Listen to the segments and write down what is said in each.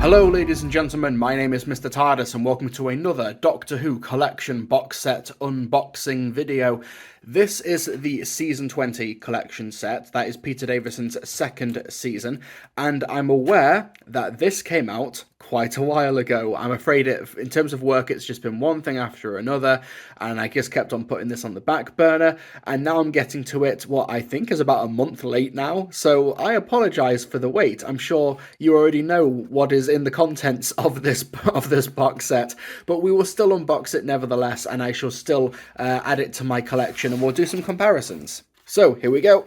Hello ladies and gentlemen, my name is Mr. TARDIS and welcome to another Doctor Who collection box set unboxing video. This is the Season 20 collection set, that is Peter Davison's second season, and I'm aware that this came out quite a while ago. I'm afraid in terms of work it's just been one thing after another, and I just kept on putting this on the back burner, and now I'm getting to it, what I think is about a month late now, so I apologise for the wait. I'm sure you already know what is in the contents of this box set, but we will still unbox it nevertheless, and I shall still add it to my collection, and we'll do some comparisons. So, here we go.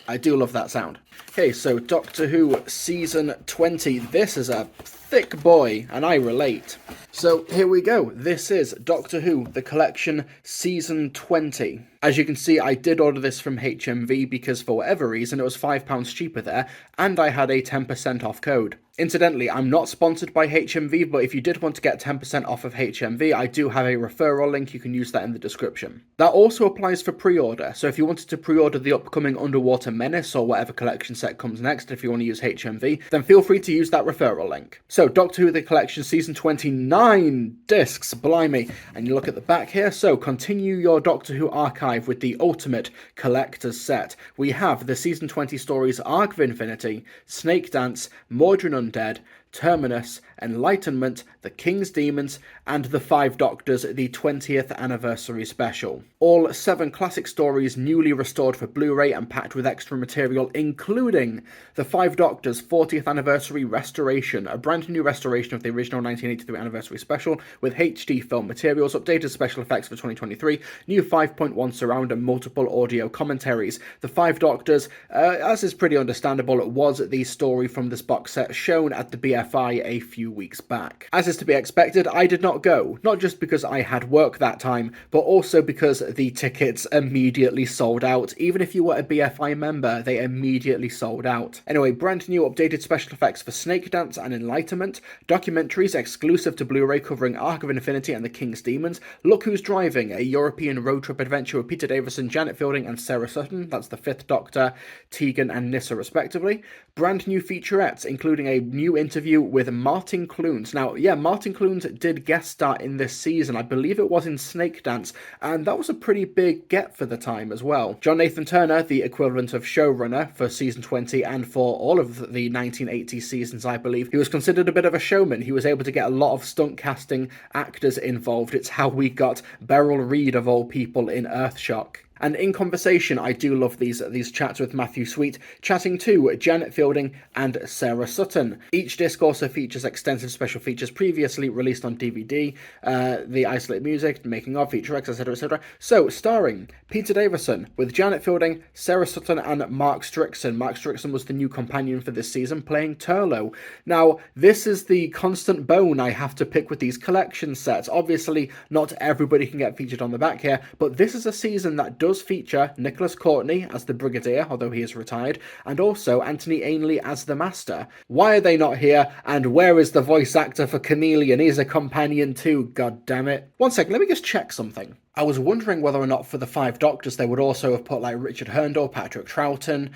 I do love that sound. Okay, so Doctor Who Season 20. This is a thick boy, and I relate. So, here we go. This is Doctor Who, the collection Season 20. As you can see, I did order this from HMV because for whatever reason it was £5 cheaper there, and I had a 10% off code. Incidentally, I'm not sponsored by HMV, but if you did want to get 10% off of HMV, I do have a referral link. You can use that in the description. That also applies for pre-order, so if you wanted to pre-order the upcoming Underwater Menace or whatever collection set comes next, if you want to use HMV, then feel free to use that referral link. So, Doctor Who the Collection Season 29 discs, blimey. And you look at the back here, so continue your Doctor Who archive with the ultimate collector's set. We have the Season 20 stories Arc of Infinity, Snake Dance, Mordrin Undead, Terminus, Enlightenment, The King's Demons, and The Five Doctors, the 20th Anniversary Special. All 7 classic stories newly restored for Blu-ray and packed with extra material, including The Five Doctors 40th Anniversary Restoration, a brand new restoration of the original 1983 Anniversary Special, with HD film materials, updated special effects for 2023, new 5.1 surround and multiple audio commentaries. The Five Doctors, as is pretty understandable, was the story from this box set shown at the BFI a few weeks back. As is to be expected, I did not go, not just because I had work that time, but also because the tickets immediately sold out. Even if you were a BFI member, they immediately sold out. Anyway, brand new updated special effects for Snake Dance and Enlightenment, documentaries exclusive to Blu-ray covering Arc of Infinity and The King's Demons, Look Who's Driving, a European road trip adventure with Peter Davison, Janet Fielding and Sarah Sutton, that's the 5th Doctor, Tegan and Nyssa respectively, brand new featurettes including a new interview with Martin Clunes. Now, yeah, Martin Clunes did guest star in this season. I believe it was in Snake Dance, and that was a pretty big get for the time as well. John Nathan Turner, the equivalent of showrunner for season 20 and for all of the 1980 seasons, I believe. He was considered a bit of a showman. He was able to get a lot of stunt casting actors involved. It's how we got Beryl Reid, of all people, in Earthshock. And in conversation, I do love these chats with Matthew Sweet, chatting to Janet Fielding and Sarah Sutton. Each disc also features extensive special features previously released on DVD, the isolated music, making of, feature X, etc, etc. So, starring Peter Davison with Janet Fielding, Sarah Sutton and Mark Strickson. Mark Strickson was the new companion for this season, playing Turlough. Now, this is the constant bone I have to pick with these collection sets. Obviously, not everybody can get featured on the back here, but this is a season that does feature Nicholas Courtney as the Brigadier, although he is retired, and also Anthony Ainley as the Master. Why are they not here, and where is the voice actor for Cornelian? He's a companion too, god damn it. One second, let me just check something. I was wondering whether or not for the Five Doctors they would also have put like Richard Herndon, Patrick Troughton,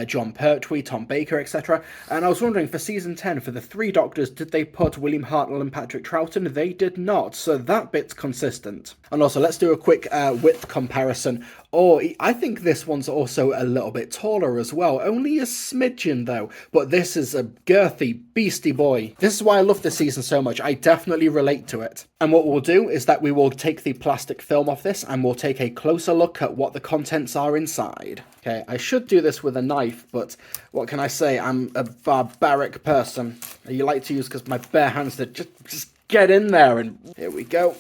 John Pertwee, Tom Baker, etc. And I was wondering for season 10, for the 3 Doctors, did they put William Hartnell and Patrick Troughton? They did not, so that bit's consistent. And also, let's do a quick width comparison. Oh, I think this one's also a little bit taller as well, only a smidgen though, but this is a girthy, beastie boy. This is why I love this season so much. I definitely relate to it. And what we'll do is that we will take the plastic film off this and we'll take a closer look at what the contents are inside. Okay, I should do this with a knife, but what can I say? I'm a barbaric person. You like to use because my bare hands that just get in there, and here we go.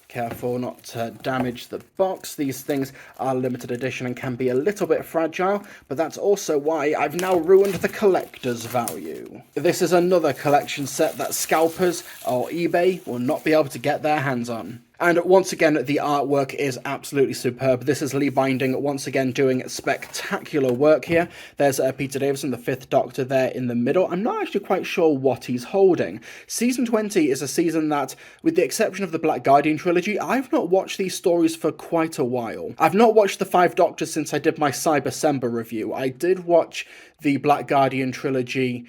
Careful not to damage the box. These things are limited edition and can be a little bit fragile, but that's also why I've now ruined the collector's value. This is another collection set that scalpers or eBay will not be able to get their hands on. And once again, the artwork is absolutely superb. This is Lee Binding once again doing spectacular work here. There's Peter Davison, the Fifth Doctor, there in the middle. I'm not actually quite sure what he's holding. Season 20 is a season that, with the exception of the Black Guardian trilogy, I've not watched these stories for quite a while. I've not watched the Five Doctors since I did my Cybersember review. I did watch the Black Guardian trilogy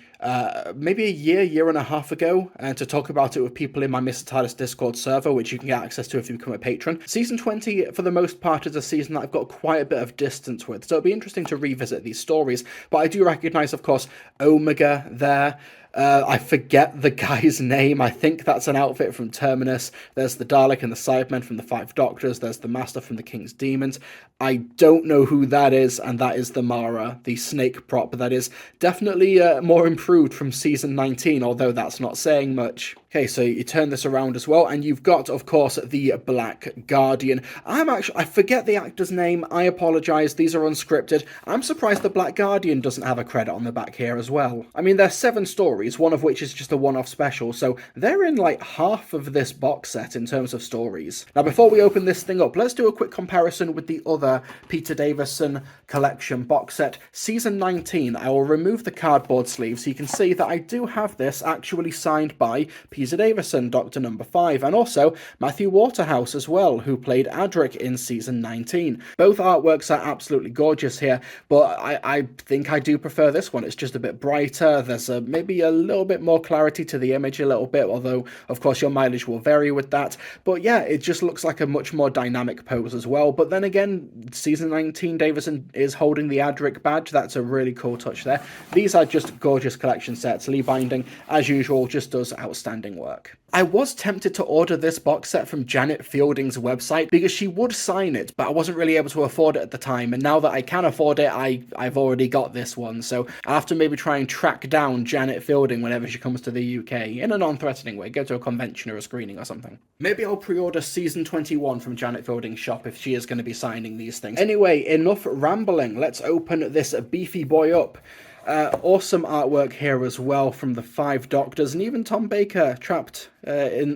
maybe a year and a half ago, to talk about it with people in my Mr. TARDIS Discord server, which you can get access to if you become a patron. Season 20, for the most part, is a season that I've got quite a bit of distance with, so it'll be interesting to revisit these stories, but I do recognise, of course, Omega there. I forget the guy's name. I think that's an outfit from Terminus. There's the Dalek and the Cybermen from the Five Doctors. There's the Master from the King's Demons. I don't know who that is, and that is the Mara, the snake prop. That is definitely more improved from Season 19, although that's not saying much. Okay, so you turn this around as well, and you've got, of course, the Black Guardian. I forget the actor's name. I apologise. These are unscripted. I'm surprised the Black Guardian doesn't have a credit on the back here as well. I mean, there's 7 stories, one of which is just a one-off special, so they're in like half of this box set in terms of stories. Now, before we open this thing up, let's do a quick comparison with the other Peter Davison collection box set, Season 19. I will remove the cardboard sleeve so you can see that I do have this actually signed by Peter Davison, Doctor Number 5, and also Matthew Waterhouse as well, who played Adric in Season 19. Both artworks are absolutely gorgeous here, but I think I do prefer this one. It's just a bit brighter. There's maybe a little bit more clarity to the image a little bit, although, of course, your mileage will vary with that. But yeah, it just looks like a much more dynamic pose as well. But then again, Season 19, Davison is holding the Adric badge. That's a really cool touch there. These are just gorgeous collection sets. Lee Binding, as usual, just does outstanding work. I was tempted to order this box set from Janet Fielding's website because she would sign it, but I wasn't really able to afford it at the time, and now that I can afford it, I've already got this one, so I'll have to maybe try and track down Janet Fielding whenever she comes to the UK, in a non-threatening way, go to a convention or a screening or something. Maybe I'll pre-order Season 21 from Janet Fielding's shop if she is going to be signing these things. Anyway, enough rambling, let's open this beefy boy up. Awesome artwork here as well from the Five Doctors, and even Tom Baker trapped in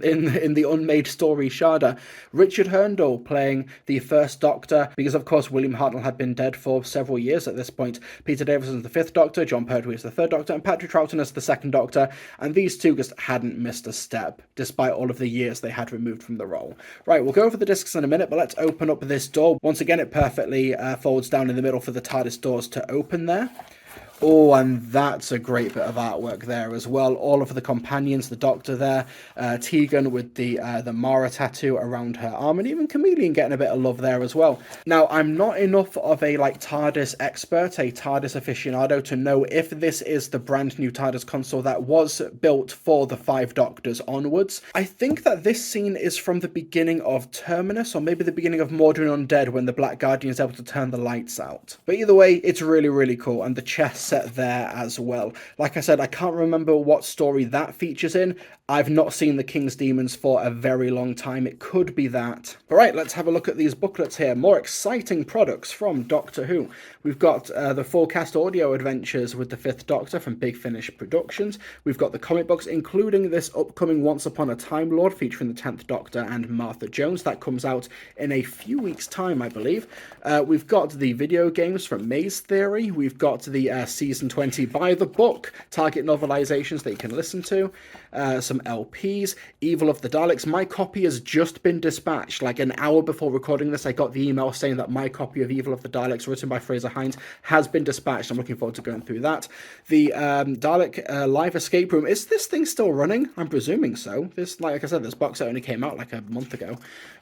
the unmade story Shada. Richard Herndl playing the First Doctor, because of course William Hartnell had been dead for several years at this point. Peter Davison as the Fifth Doctor, John Pertwee as the Third Doctor, and Patrick Troughton as the Second Doctor, and these two just hadn't missed a step, despite all of the years they had removed from the role. Right, we'll go over the discs in a minute, but let's open up this door. Once again, it perfectly folds down in the middle for the TARDIS doors to open there. Oh, and that's a great bit of artwork there as well. All of the companions, the Doctor there, Tegan with the Mara tattoo around her arm, and even Chameleon getting a bit of love there as well. Now, I'm not enough of a TARDIS expert, a TARDIS aficionado, to know if this is the brand new TARDIS console that was built for the Five Doctors onwards. I think that this scene is from the beginning of Terminus, or maybe the beginning of Mordrin Undead, when the Black Guardian is able to turn the lights out. But either way, it's really, really cool, and the chest set there as well. Like I said, I can't remember what story that features in. I've not seen the King's Demons for a very long time. It could be that. Alright, let's have a look at these booklets here. More exciting products from Doctor Who. We've got the full cast audio adventures with the Fifth Doctor from Big Finish Productions. We've got the comic books, including this upcoming Once Upon a Time Lord featuring the 10th Doctor and Martha Jones. That comes out in a few weeks' time, I believe. We've got the video games from Maze Theory. We've got the Season 20 by the book Target novelizations that you can listen to. Some LPs, Evil of the Daleks. My copy has just been dispatched. Like an hour before recording this, I got the email saying that my copy of Evil of the Daleks, written by Fraser Hines, has been dispatched. I'm looking forward to going through that. The Dalek Live Escape Room. Is this thing still running? I'm presuming so. This, like I said, this box set only came out like a month ago.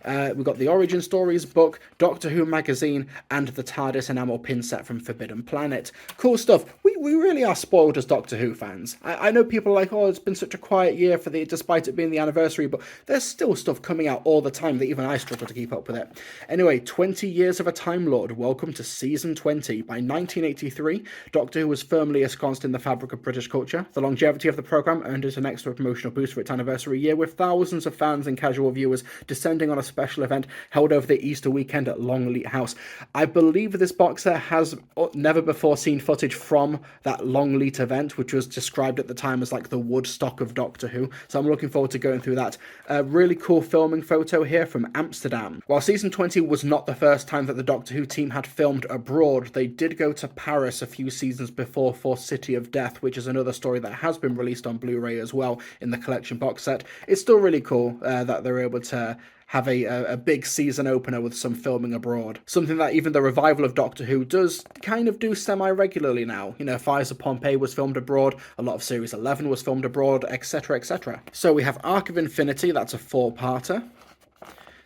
We've got the Origin Stories book, Doctor Who magazine, and the TARDIS enamel pin set from Forbidden Planet. Cool stuff. We really are spoiled as Doctor Who fans. I know people are like, oh, it's been such a quiet year despite it being the anniversary, but there's still stuff coming out all the time that even I struggle to keep up with it. Anyway, 20 Years of a Time Lord. Welcome to Season 20. By 1983, Doctor Who was firmly ensconced in the fabric of British culture. The longevity of the programme earned it an extra promotional boost for its anniversary year, with thousands of fans and casual viewers descending on a special event held over the Easter weekend at Longleat House. I believe this box set has never before seen footage from from that Longleat event, which was described at the time as like the Woodstock of Doctor Who. So I'm looking forward to going through that. A really cool filming photo here from Amsterdam. While season 20 was not the first time that the Doctor Who team had filmed abroad, they did go to Paris a few seasons before for City of Death, which is another story that has been released on Blu-ray as well in the collection box set. It's still really cool that they're able to have a big season opener with some filming abroad. Something that even the revival of Doctor Who does kind of do semi-regularly now. You know, Fires of Pompeii was filmed abroad, a lot of Series 11 was filmed abroad, etc, etc. So we have Arc of Infinity, that's a 4-parter.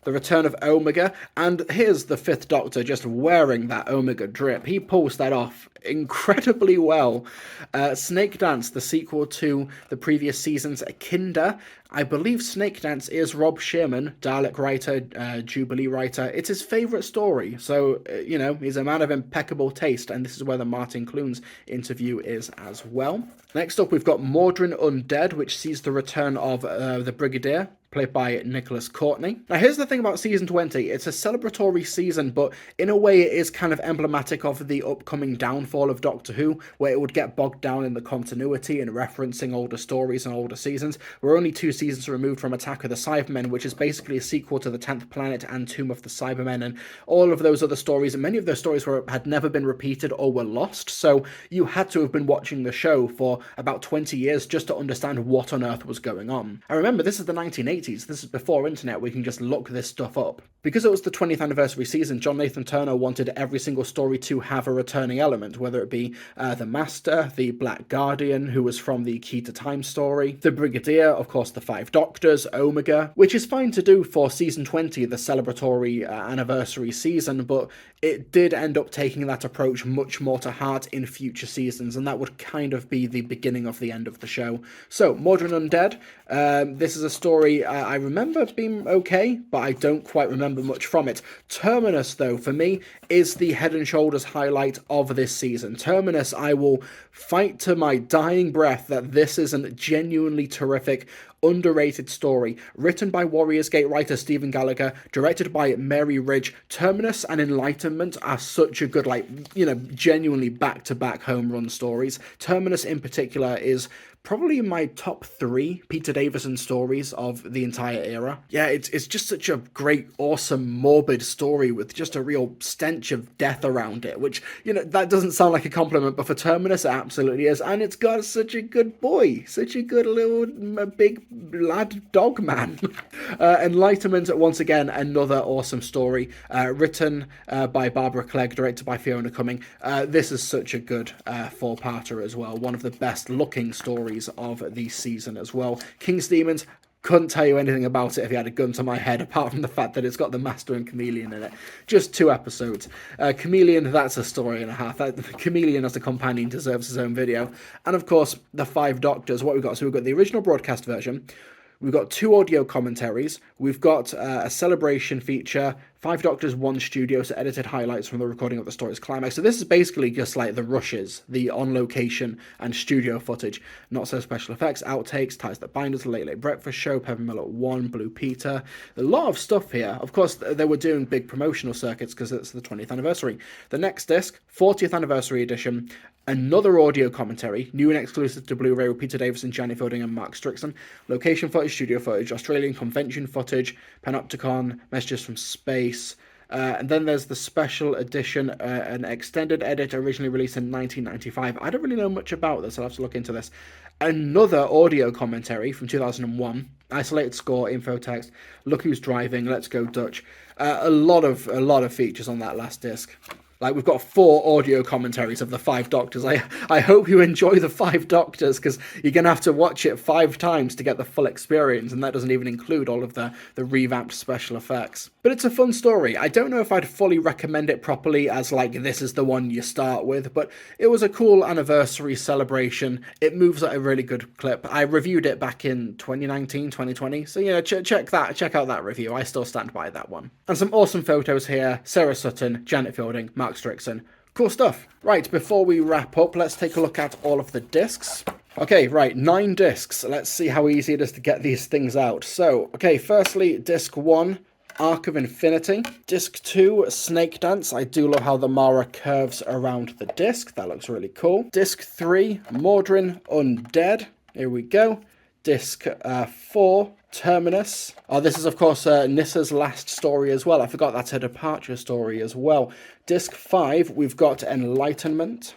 The Return of Omega, and here's the 5th Doctor just wearing that Omega drip. He pulls that off incredibly well. Snake Dance, the sequel to the previous season's Kinder. I believe Snake Dance is Rob Shearman, Dalek writer, Jubilee writer. It's his favourite story, so, you know, he's a man of impeccable taste, and this is where the Martin Clunes interview is as well. Next up, we've got Mawdryn Undead, which sees the return of the Brigadier, played by Nicholas Courtney. Now, here's the thing about season 20. It's a celebratory season, but in a way it is kind of emblematic of the upcoming downfall of Doctor Who, where it would get bogged down in the continuity and referencing older stories and older seasons. We're only 2 seasons removed from Attack of the Cybermen, which is basically a sequel to The 10th Planet and Tomb of the Cybermen, and all of those other stories, and many of those stories had never been repeated or were lost, so you had to have been watching the show for about 20 years just to understand what on earth was going on. I remember, this is the 1980s. This is before internet. We can just look this stuff up. Because it was the 20th anniversary season, John Nathan Turner wanted every single story to have a returning element, whether it be the Master, the Black Guardian, who was from the Key to Time story, the Brigadier, of course the 5 Doctors, Omega, which is fine to do for season 20, the celebratory anniversary season, but it did end up taking that approach much more to heart in future seasons, and that would kind of be the beginning of the end of the show. So, Mawdryn Undead, this is a story I remember being okay, but I don't quite remember much from it. Terminus, though, for me, is the head and shoulders highlight of this season. Terminus, I will fight to my dying breath that this is a genuinely terrific, underrated story, written by Warriors Gate writer Stephen Gallagher, directed by Mary Ridge. Terminus and Enlightenment are such a good, like, you know, genuinely back-to-back home run stories. Terminus in particular is probably my top 3 Peter Davison stories of the entire era. Yeah, it's just such a great, awesome, morbid story with just a real stench of death around it, which, you know, that doesn't sound like a compliment, but for Terminus it absolutely is, and it's got such a good boy, such a good little big lad dog man. Enlightenment, once again, another awesome story, written by Barbara Clegg, directed by Fiona Cumming. This is such a good 4-parter as well, one of the best looking stories of the season as well. King's Demons, couldn't tell you anything about it if you had a gun to my head, apart from the fact that it's got the Master and Chameleon in it. Just 2 episodes. Chameleon, that's a story and a half. Chameleon as a companion deserves his own video. And of course, the 5 Doctors, what we've got. So we've got the original broadcast version, we've got 2 audio commentaries, we've got a celebration feature, 5 Doctors, 1 studio, so edited highlights from the recording of the story's climax. So this is basically just like the rushes, the on-location and studio footage. Not so special effects, outtakes, Ties That Bind Us, Late Late Breakfast Show, Peppermill at 1, Blue Peter. A lot of stuff here. Of course, they were doing big promotional circuits because it's the 20th anniversary. The next disc, 40th anniversary edition, another audio commentary, new and exclusive to Blu-ray with Peter Davison, Janet Fielding and Mark Strickson. Location footage, studio footage, Australian convention footage, Panopticon, messages from space. And then there's the special edition, an extended edit originally released in 1995. I don't really know much about this, I'll have to look into this. Another audio commentary from 2001, isolated score, info text, Look Who's Driving, Let's Go Dutch. A lot of features on that last disc. Like, we've got 4 audio commentaries of the 5 Doctors. I hope you enjoy the 5 Doctors, because you're going to have to watch it 5 times to get the full experience, and that doesn't even include all of the revamped special effects. But it's a fun story. I don't know if I'd fully recommend it properly as, like, this is the one you start with, but it was a cool anniversary celebration. It moves at a really good clip. I reviewed it back in 2019, 2020, so, you know, check out that review. I still stand by that one. And some awesome photos here. Sarah Sutton, Janet Fielding, Mark Strickson. Cool stuff. Right, before we wrap up, let's take a look at all of the discs. Okay, right, 9 discs. Let's see how easy it is to get these things out. So, okay, firstly, disc 1. Arc of Infinity. Disc 2, Snake Dance. I do love how the Mara curves around the disc. That looks really cool. Disc 3, Mordrin Undead. Here we go. Disc 4, Terminus. Oh, this is, of course, Nissa's last story as well. I forgot that's her departure story as well. Disc 5, we've got Enlightenment.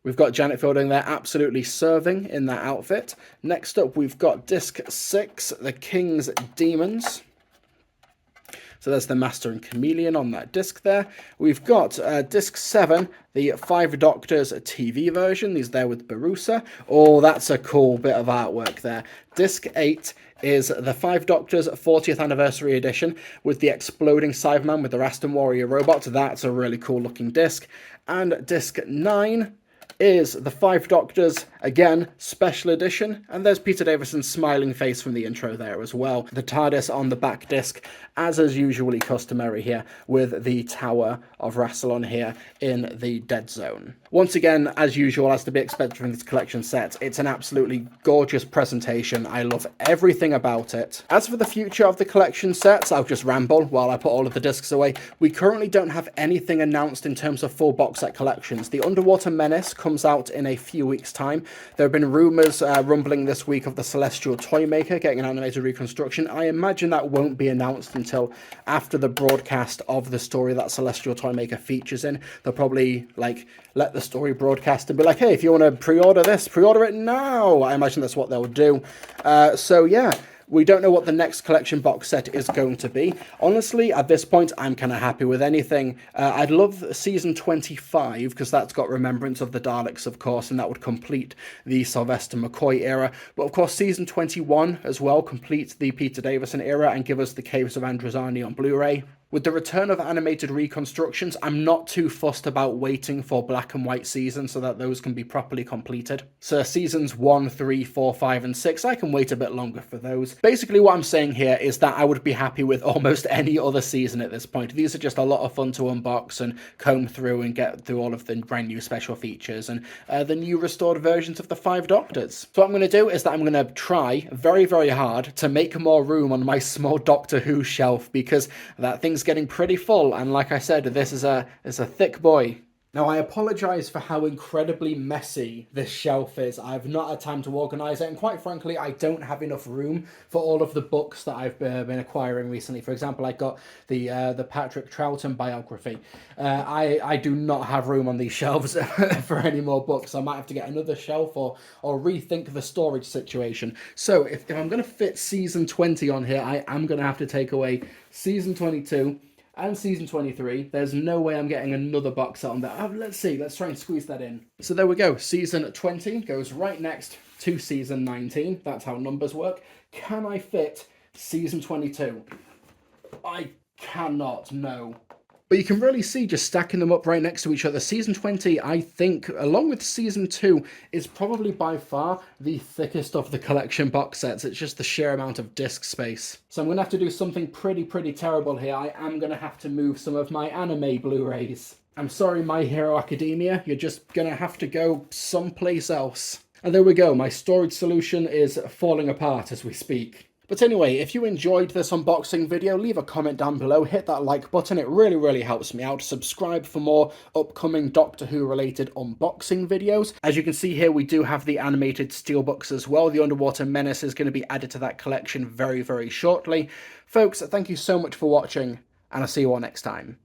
We've got Janet Fielding there absolutely serving in that outfit. Next up, we've got Disc 6, The King's Demons. So there's the Master and Chameleon on that disc there. We've got Disc 7, the Five Doctors TV version. He's there with Barusa. Oh, that's a cool bit of artwork there. Disc 8 is the Five Doctors 40th Anniversary Edition with the exploding Cyberman with the Rastan Warrior robot. That's a really cool looking disc. And Disc 9 is the Five Doctors, again, special edition, and there's Peter Davison's smiling face from the intro there as well. The TARDIS on the back disc, as is usually customary here, with the Tower of Rassilon here in the Dead Zone. Once again, as usual, as to be expected from this collection set, it's an absolutely gorgeous presentation. I love everything about it. As for the future of the collection sets, I'll just ramble while I put all of the discs away. We currently don't have anything announced in terms of full box set collections. The Underwater Menace comes out in a few weeks' time. There have been rumours rumbling this week of the Celestial Toymaker getting an animated reconstruction. I imagine that won't be announced until after the broadcast of the story that Celestial Toymaker features in. They'll probably let the story broadcast and be like, hey, if you want to pre-order this, pre-order it now. I imagine that's what they'll do. So yeah. We don't know what the next collection box set is going to be. Honestly, at this point, I'm kind of happy with anything. I'd love season 25, because that's got Remembrance of the Daleks, of course, and that would complete the Sylvester McCoy era. But of course, season 21 as well completes the Peter Davison era and give us the Caves of Androzani on Blu-ray. With the return of animated reconstructions, I'm not too fussed about waiting for black and white seasons so that those can be properly completed. So seasons 1, 3, 4, 5, and 6, I can wait a bit longer for those. Basically what I'm saying here is that I would be happy with almost any other season at this point. These are just a lot of fun to unbox and comb through and get through all of the brand new special features and the new restored versions of the Five Doctors. So what I'm going to do is that I'm going to try very, very hard to make more room on my small Doctor Who shelf, because that thing's getting pretty full, and like I said, this is a thick boy. Now, I apologise for how incredibly messy this shelf is. I've not had time to organise it, and quite frankly, I don't have enough room for all of the books that I've been acquiring recently. For example, I got the Patrick Troughton biography. I do not have room on these shelves for any more books. I might have to get another shelf or rethink the storage situation. So, if I'm going to fit season 20 on here, I am going to have to take away season 22, and season 23. There's no way I'm getting another box set on there. Let's see, let's try and squeeze that in. So there we go, season 20 goes right next to season 19. That's how numbers work. Can I fit season 22? I cannot, no. But you can really see just stacking them up right next to each other. Season 20, I think, along with Season 2, is probably by far the thickest of the collection box sets. It's just the sheer amount of disc space. So I'm going to have to do something pretty terrible here. I am going to have to move some of my anime Blu-rays. I'm sorry, My Hero Academia. You're just going to have to go someplace else. And there we go. My storage solution is falling apart as we speak. But anyway, if you enjoyed this unboxing video, leave a comment down below, hit that like button, it really helps me out. Subscribe for more upcoming Doctor Who related unboxing videos. As you can see here, we do have the animated steelbooks as well. The Underwater Menace is going to be added to that collection very shortly. Folks, thank you so much for watching, and I'll see you all next time.